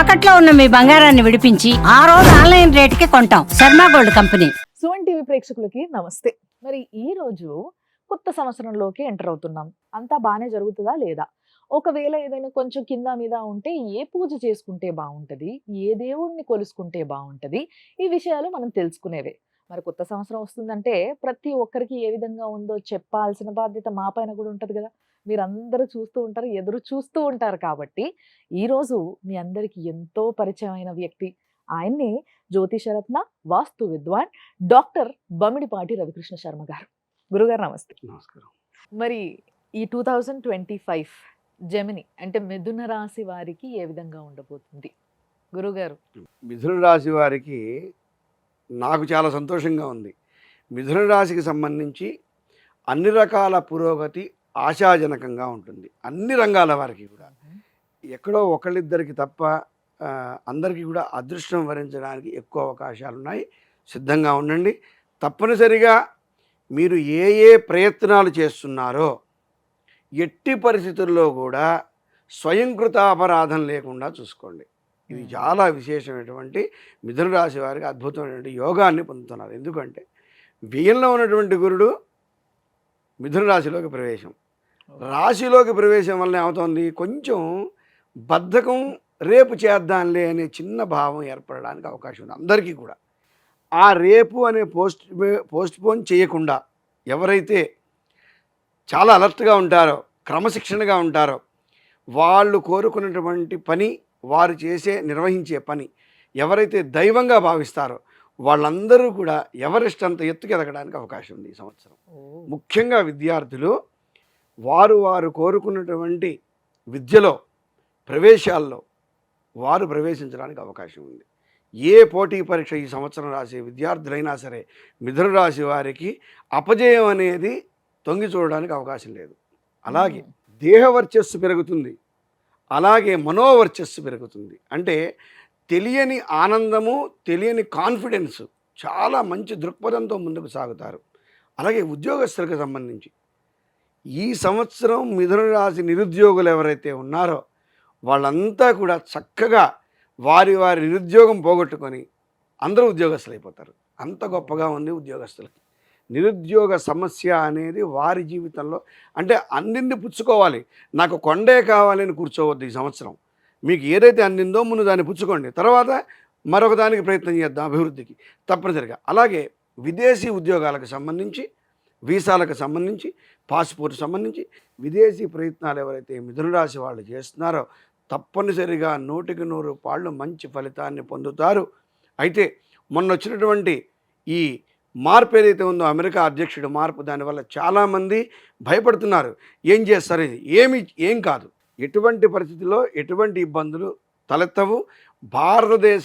తాకట్లో ఉన్న మీ బంగారాన్ని విడిపించి ఆ రోజు ఆన్లైన్ రేటుకి కొంటాం. Sharma gold company. Suman TV ప్రేక్షకులకి నమస్తే. మరి ఈ రోజు కొత్త సంవత్సరంలోకి ఎంటర్ అవుతున్నాం. అంతా బానే జరుగుతుందా లేదా? ఒకవేళ ఏదైనా కొంచెం కింద మీద ఉంటే ఏ పూజ చేసుకుంటే బాగుంటది? ఏ దేవుడిని కొలుసుకుంటే బాగుంటది? ఈ విషయాలు మనం తెలుసుకునేవే. మరి కొత్త సంవత్సరం వస్తుందంటే ప్రతి ఒక్కరికి ఏ విధంగా ఉందో చెప్పాల్సిన బాధ్యత మా పైన కూడా ఉంటది కదా! మీరందరూ చూస్తూ ఉంటారు, ఎదురు చూస్తూ ఉంటారు కాబట్టి ఈరోజు మీ అందరికీ ఎంతో పరిచయమైన వ్యక్తి. ఆయన్నే జ్యోతిషరత్న, వాస్తు విద్వాన్ డాక్టర్ బమిడిపాటి రవికృష్ణ శర్మ గారు. గురుగారు నమస్తే. నమస్కారం. మరి ఈ 2025 జెమిని అంటే మిథున రాశి వారికి ఏ విధంగా ఉండబోతుంది గురుగారు? మిథున రాశి వారికి నాకు చాలా సంతోషంగా ఉంది. మిథున రాశికి సంబంధించి అన్ని రకాల పురోగతి ఆశాజనకంగా ఉంటుంది. అన్ని రంగాల వారికి కూడా ఎక్కడో ఒకళ్ళిద్దరికి తప్ప అందరికీ కూడా అదృష్టం వరించడానికి ఎక్కువ అవకాశాలు ఉన్నాయి. సిద్ధంగా ఉండండి. తప్పనిసరిగా మీరు ఏ ఏ ప్రయత్నాలు చేస్తున్నారో ఎట్టి పరిస్థితుల్లో కూడా స్వయంకృత అపరాధం లేకుండా చూసుకోండి. ఇది చాలా విశేషమైనటువంటి మిథున రాశి వారికి అద్భుతమైనటువంటి యోగాన్ని పొందుతున్నారు. ఎందుకంటే వ్యయంలో ఉన్నటువంటి గురుడు మిథున రాశిలోకి ప్రవేశం. రాశిలోకి ప్రవేశం వల్ల ఏమవుతుంది, కొంచెం బద్ధకం, రేపు చేద్దాంలే అనే చిన్న భావం ఏర్పడడానికి అవకాశం ఉంది అందరికీ కూడా. ఆ రేపు అనే పోస్ట్పోన్ చేయకుండా ఎవరైతే చాలా అలర్ట్గా ఉంటారో, క్రమశిక్షణగా ఉంటారో, వాళ్ళు కోరుకున్నటువంటి పని, వారు నిర్వహించే పని ఎవరైతే దైవంగా భావిస్తారో వాళ్ళందరూ కూడా ఎవరెస్ట్ అంత ఎత్తుకు ఎదగడానికి అవకాశం ఉంది ఈ సంవత్సరం. ముఖ్యంగా విద్యార్థులు వారు కోరుకున్నటువంటి విద్యలో, ప్రవేశాల్లో వారు ప్రవేశించడానికి అవకాశం ఉంది. ఏ పోటీ పరీక్ష ఈ సంవత్సరం రాసే విద్యార్థులైనా సరే మిథున రాశి వారికి అపజయం అనేది తొంగి చూడడానికి అవకాశం లేదు. అలాగే దేహవర్చస్సు పెరుగుతుంది, అలాగే మనోవర్చస్సు పెరుగుతుంది. అంటే తెలియని ఆనందము, తెలియని కాన్ఫిడెన్స్, చాలా మంచి దృక్పథంతో ముందుకు సాగుతారు. అలాగే ఉద్యోగస్తులకు సంబంధించి ఈ సంవత్సరం మిథున రాశి నిరుద్యోగులు ఎవరైతే ఉన్నారో వాళ్ళంతా కూడా చక్కగా వారి నిరుద్యోగం పోగొట్టుకొని అందరూ ఉద్యోగస్తులు అయిపోతారు. అంత గొప్పగా ఉంది ఉద్యోగస్తులకి. నిరుద్యోగ సమస్య అనేది వారి జీవితంలో, అంటే అందింది పుచ్చుకోవాలి, నాకు కొండే కావాలని కూర్చోవద్దు ఈ సంవత్సరం. మీకు ఏదైతే అందిందో ముందు దాన్ని పుచ్చుకోండి, తర్వాత మరొక దానికి ప్రయత్నం చేద్దాం అభివృద్ధికి తప్పనిసరిగా. అలాగే విదేశీ ఉద్యోగాలకు సంబంధించి, వీసాలకు సంబంధించి, పాస్పోర్ట్ సంబంధించి విదేశీ ప్రయత్నాలు ఎవరైతే మిథున రాశి వాళ్ళు చేస్తున్నారో తప్పనిసరిగా 100కి 100 మంచి ఫలితాన్ని పొందుతారు. అయితే మొన్న వచ్చినటువంటి ఈ మార్పు ఏదైతే ఉందో, అమెరికా అధ్యక్షుడు మార్పు, దానివల్ల చాలామంది భయపడుతున్నారు. ఏం చేస్తారు, ఇది ఏం కాదు, ఎటువంటి పరిస్థితుల్లో ఎటువంటి ఇబ్బందులు తలెత్తవు. భారతదేశ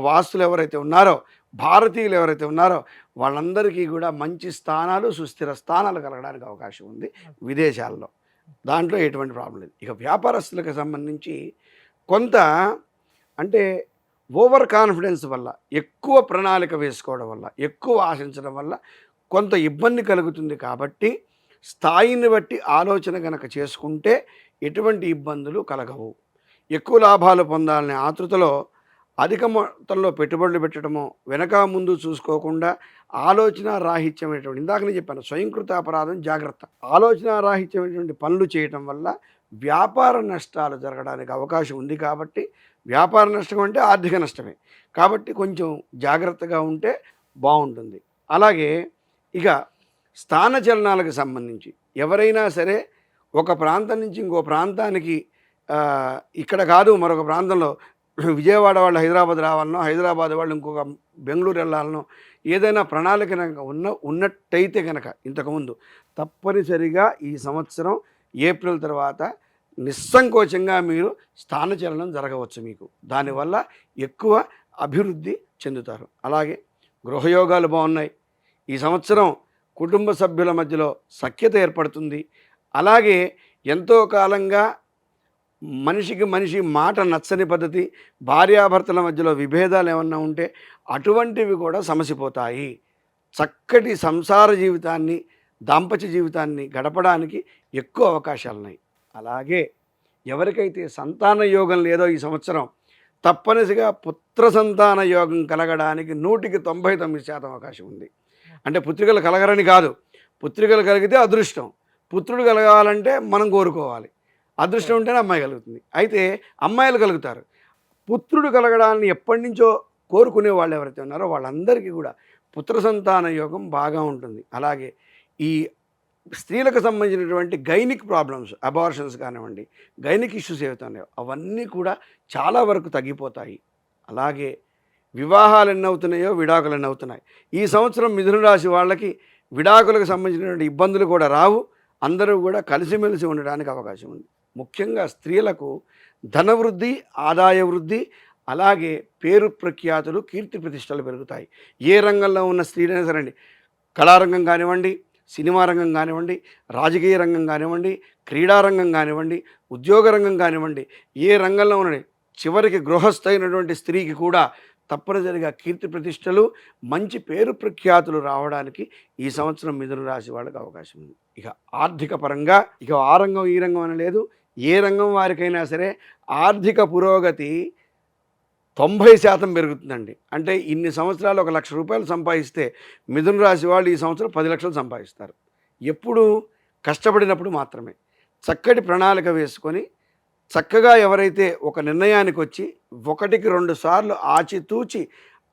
వాసులు ఎవరైతే ఉన్నారో, భారతీయులు ఎవరైతే ఉన్నారో వాళ్ళందరికీ కూడా మంచి స్థానాలు, సుస్థిర స్థానాలు కలగడానికి అవకాశం ఉంది విదేశాల్లో. దాంట్లో ఎటువంటి ప్రాబ్లం లేదు. ఇక వ్యాపారస్తులకు సంబంధించి కొంత, అంటే ఓవర్ కాన్ఫిడెన్స్ వల్ల, ఎక్కువ ప్రణాళిక వేసుకోవడం వల్ల, ఎక్కువ ఆశించడం వల్ల కొంత ఇబ్బంది కలుగుతుంది. కాబట్టి స్థాయిని బట్టి ఆలోచన కనుక చేసుకుంటే ఎటువంటి ఇబ్బందులు కలగవు. ఎక్కువ లాభాలు పొందాలనే ఆతృతలో అధిక మొత్తంలో పెట్టుబడులు పెట్టడము, వెనక ముందు చూసుకోకుండా ఆలోచన రాహిత్యమైనటువంటి, ఇందాక నేను చెప్పాను స్వయంకృత అపరాధం జాగ్రత్త, ఆలోచన రాహిత్యమైనటువంటి పనులు చేయటం వల్ల వ్యాపార నష్టాలు జరగడానికి అవకాశం ఉంది. కాబట్టి వ్యాపార నష్టం అంటే ఆర్థిక నష్టమే, కాబట్టి కొంచెం జాగ్రత్తగా ఉంటే బాగుంటుంది. అలాగే ఇక స్థానచలనాలకు సంబంధించి ఎవరైనా సరే ఒక ప్రాంతం నుంచి ఇంకో ప్రాంతానికి, ఇక్కడ కాదు మరొక ప్రాంతంలో, విజయవాడ వాళ్ళు హైదరాబాద్ రావాలనో, హైదరాబాద్ వాళ్ళు ఇంకొక బెంగళూరు వెళ్ళాలనో ఏదైనా ప్రణాళిక కనుక ఉన్నట్టయితే కనుక ఇంతకుముందు తప్పనిసరిగా ఈ సంవత్సరం ఏప్రిల్ తర్వాత నిస్సంకోచంగా మీరు స్థానచలనం జరగవచ్చు మీకు. దానివల్ల ఎక్కువ అభివృద్ధి చెందుతారు. అలాగే గృహయోగాలు బాగున్నాయి ఈ సంవత్సరం. కుటుంబ సభ్యుల మధ్యలో సఖ్యత ఏర్పడుతుంది. అలాగే ఎంతో కాలంగా మనిషికి మనిషి మాట నచ్చని పద్ధతి, భార్యాభర్తల మధ్యలో విభేదాలు ఏమన్నా ఉంటే అటువంటివి కూడా సమసిపోతాయి. చక్కటి సంసార జీవితాన్ని, దాంపత్య జీవితాన్ని గడపడానికి ఎక్కువ అవకాశాలు ఉన్నాయి. అలాగే ఎవరికైతే సంతాన యోగం లేదో ఈ సంవత్సరం తప్పనిసరిగా పుత్ర సంతాన యోగం కలగడానికి 99% అవకాశం ఉంది. అంటే పుత్రికలు కలగరని కాదు, పుత్రికలు కలిగితే అదృష్టం, పుత్రుడు కలగాలంటే మనం కోరుకోవాలి. అదృష్టం ఉంటేనే అమ్మాయి కలుగుతుంది. అయితే అమ్మాయిలు కలుగుతారు. పుత్రుడు కలగడాన్ని ఎప్పటి నుంచో కోరుకునే వాళ్ళు ఎవరైతే ఉన్నారో వాళ్ళందరికీ కూడా పుత్ర సంతాన యోగం బాగా ఉంటుంది. అలాగే ఈ స్త్రీలకు సంబంధించినటువంటి గైనిక్ ప్రాబ్లమ్స్, అబార్షన్స్ కానివ్వండి, గైనిక్ ఇష్యూస్ ఏవైతే ఉన్నాయో అవన్నీ కూడా చాలా వరకు తగ్గిపోతాయి. అలాగే వివాహాలు ఎన్ని అవుతున్నాయో విడాకులు ఎన్ని అవుతున్నాయి. ఈ సంవత్సరం మిథున రాశి వాళ్ళకి విడాకులకు సంబంధించినటువంటి ఇబ్బందులు కూడా రావు. అందరూ కూడా కలిసిమెలిసి ఉండడానికి అవకాశం ఉంది. ముఖ్యంగా స్త్రీలకు ధనవృద్ధి, ఆదాయ వృద్ధి, అలాగే పేరు ప్రఖ్యాతులు, కీర్తి ప్రతిష్టలు పెరుగుతాయి. ఏ రంగంలో ఉన్న స్త్రీలైనా సరే అండి, కళారంగం కానివ్వండి, సినిమా రంగం కానివ్వండి, రాజకీయ రంగం కానివ్వండి, క్రీడారంగం కానివ్వండి, ఉద్యోగ రంగం కానివ్వండి, ఏ రంగంలో ఉన్నది చివరికి గృహస్థైనటువంటి స్త్రీకి కూడా తప్పనిసరిగా కీర్తి ప్రతిష్టలు, మంచి పేరు ప్రఖ్యాతులు రావడానికి ఈ సంవత్సరం మిథున రాశి వాళ్ళకి అవకాశం ఉంది. ఇక ఆర్థిక పరంగా ఇక ఆ రంగం ఈ రంగం అని లేదు, ఏ రంగం వారికైనా సరే ఆర్థిక పురోగతి 90% పెరుగుతుందండి. అంటే ఇన్ని సంవత్సరాలు 1,00,000 రూపాయలు సంపాదిస్తే మిథున రాశి వాళ్ళు ఈ సంవత్సరం 10 లక్షలు సంపాదిస్తారు. ఎప్పుడు కష్టపడినప్పుడు మాత్రమే. చక్కటి ప్రణాళిక వేసుకొని చక్కగా ఎవరైతే ఒక నిర్ణయానికి వచ్చి 1కి 2 సార్లు ఆచితూచి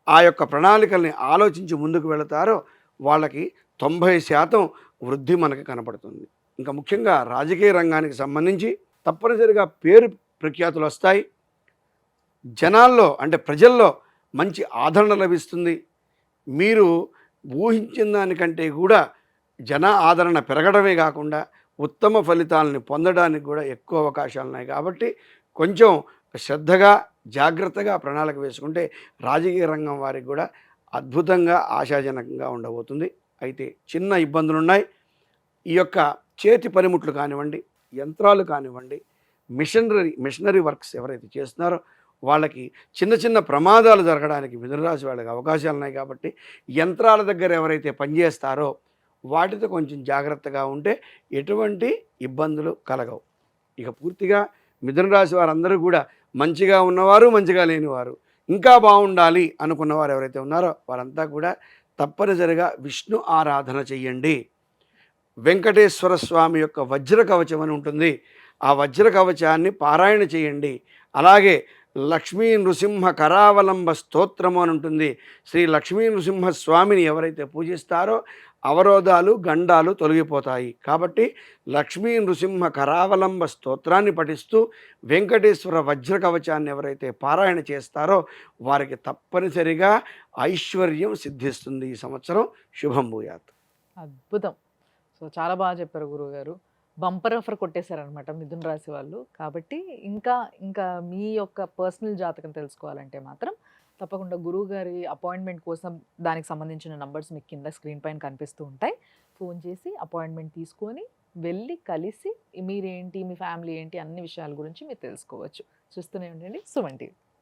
ఆ యొక్క ప్రణాళికల్ని ఆలోచించి ముందుకు వెళతారో వాళ్ళకి 90% వృద్ధి మనకి కనపడుతుంది. ఇంకా ముఖ్యంగా రాజకీయ రంగానికి సంబంధించి తప్పనిసరిగా పేరు ప్రఖ్యాతులు వస్తాయి. జనాల్లో అంటే ప్రజల్లో మంచి ఆదరణ లభిస్తుంది. మీరు ఊహించిన దానికంటే కూడా జన ఆదరణ పెరగడమే కాకుండా ఉత్తమ ఫలితాలని పొందడానికి కూడా ఎక్కువ అవకాశాలు ఉన్నాయి. కాబట్టి కొంచెం శ్రద్ధగా జాగ్రత్తగా ప్రణాళిక వేసుకుంటే రాజకీయ రంగం వారికి కూడా అద్భుతంగా ఆశాజనకంగా ఉండబోతుంది. అయితే చిన్న ఇబ్బందులు ఉన్నాయి. ఈ యొక్క చేతి పనిముట్లు కానివ్వండి, యంత్రాలు కానివ్వండి, మిషనరీ వర్క్స్ ఎవరైతే చేస్తున్నారో వాళ్ళకి చిన్న చిన్న ప్రమాదాలు జరగడానికి మిథున రాశి వాళ్ళకి అవకాశాలు ఉన్నాయి. కాబట్టి యంత్రాల దగ్గర ఎవరైతే పనిచేస్తారో వాటితో కొంచెం జాగ్రత్తగా ఉంటే ఎటువంటి ఇబ్బందులు కలగవు. ఇక పూర్తిగా మిథున రాశి వారందరూ కూడా మంచిగా ఉన్నవారు, మంచిగా లేనివారు, ఇంకా బాగుండాలి అనుకున్నవారు ఎవరైతే ఉన్నారో వారంతా కూడా తప్పనిసరిగా విష్ణు ఆరాధన చెయ్యండి. వెంకటేశ్వర స్వామి యొక్క వజ్ర కవచం అని ఉంటుంది, ఆ వజ్ర కవచాన్ని పారాయణ చేయండి. అలాగే లక్ష్మీ నృసింహ కరావలంబ స్తోత్రము అని ఉంటుంది. శ్రీ లక్ష్మీ నృసింహ స్వామిని ఎవరైతే పూజిస్తారో అవరోధాలు, గండాలు తొలగిపోతాయి. కాబట్టి లక్ష్మీ నృసింహ కరావలంబ స్తోత్రాన్ని పఠిస్తూ వెంకటేశ్వర వజ్ర కవచాన్ని ఎవరైతే పారాయణ చేస్తారో వారికి తప్పనిసరిగా ఐశ్వర్యం సిద్ధిస్తుంది. ఈ సంవత్సరం శుభం భూయాత్. అద్భుతం. సో చాలా బాగా చెప్పారు గురువుగారు. బంపర్ ఆఫర్ కొట్టేశారనమాట మిథున రాశి వాళ్ళు. కాబట్టి ఇంకా మీ యొక్క పర్సనల్ జాతకం తెలుసుకోవాలంటే మాత్రం తప్పకుండా గురువుగారి అపాయింట్మెంట్ కోసం దానికి సంబంధించిన నంబర్స్ మీకు కింద స్క్రీన్ పైన కనిపిస్తూ ఉంటాయి. ఫోన్ చేసి అపాయింట్మెంట్ తీసుకొని వెళ్ళి కలిసి మీరేంటి, మీ ఫ్యామిలీ ఏంటి, అన్ని విషయాల గురించి మీరు తెలుసుకోవచ్చు. చూస్తూనే ఉండండి సుమన్ టీవీ.